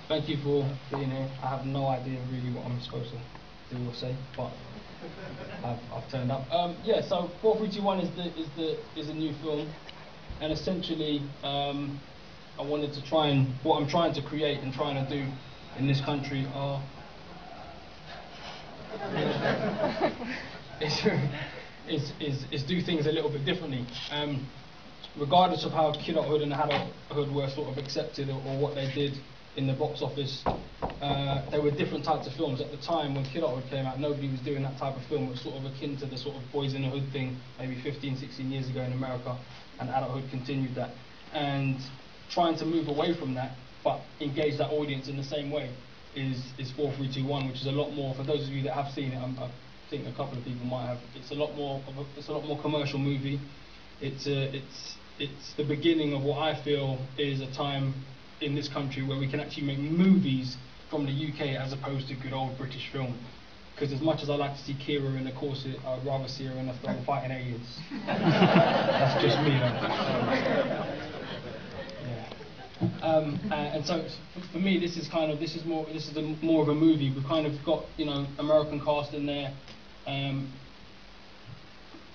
Thank you for being here. I have no idea really what I'm supposed to do or say, but I've turned up. Yeah, so 4321 is a new film, and essentially I wanted to try and what I'm trying to create and trying to do in this country are is do things a little bit differently. Regardless of how kidulthood and adulthood were sort of accepted or what they did in the box office, there were different types of films. At the time when kidulthood came out, nobody was doing that type of film. It was sort of akin to the sort of Boys in the Hood thing maybe 15, 16 years ago in America, and adulthood continued that. And trying to move away from that, but engage that audience in the same way is 4321, which is a lot more, for those of you that have seen it, I think a couple of people might have, it's a lot more commercial movie. It's the beginning of what I feel is a time in this country where we can actually make movies from the UK as opposed to good old British film. Because as much as I like to see Kira in a corset, I'd rather see her in a film fighting aliens. That's just me, and so for me, this is more of a movie. We've kind of got, you know, American cast in there,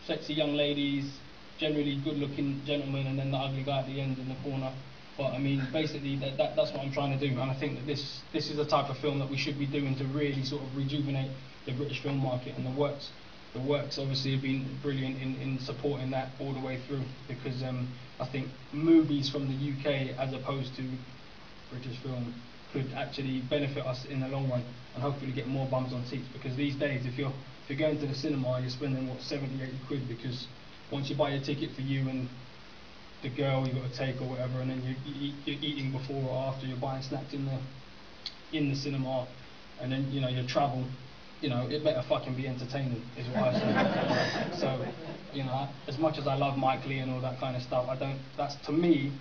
sexy young ladies, generally good-looking gentlemen, and then the ugly guy at the end in the corner. But I mean, basically, that's what I'm trying to do, and I think that this is the type of film that we should be doing to really sort of rejuvenate the British film market. And the works obviously have been brilliant in supporting that all the way through, because I think movies from the UK as opposed to British film could actually benefit us in the long run, and hopefully get more bums on seats. Because these days, if you're going to the cinema, you're spending what, 70, 80 quid, because once you buy your ticket for you and the girl you've got to take or whatever, and then you're eating before or after, you're buying snacks in the cinema, and then, you know, your travel, you know, it better fucking be entertaining, is what I say. So, you know, as much as I love Mike Leigh and all that kind of stuff, that's to me,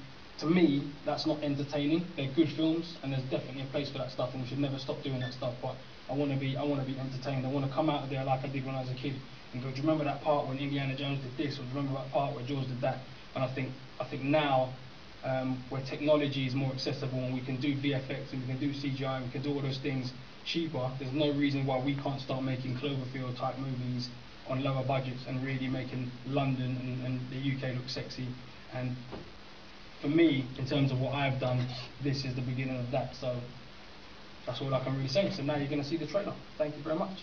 that's not entertaining. They're good films, and there's definitely a place for that stuff, and we should never stop doing that stuff. But I want to be entertained. I want to come out of there like I did when I was a kid, and go, do you remember that part when Indiana Jones did this, or do you remember that part where Jaws did that? And I think now, where technology is more accessible and we can do VFX and we can do CGI and we can do all those things cheaper, there's no reason why we can't start making Cloverfield type movies on lower budgets and really making London and the UK look sexy. And for me, in terms of what I've done, this is the beginning of that. So that's all I can really say. So now you're going to see the trailer. Thank you very much.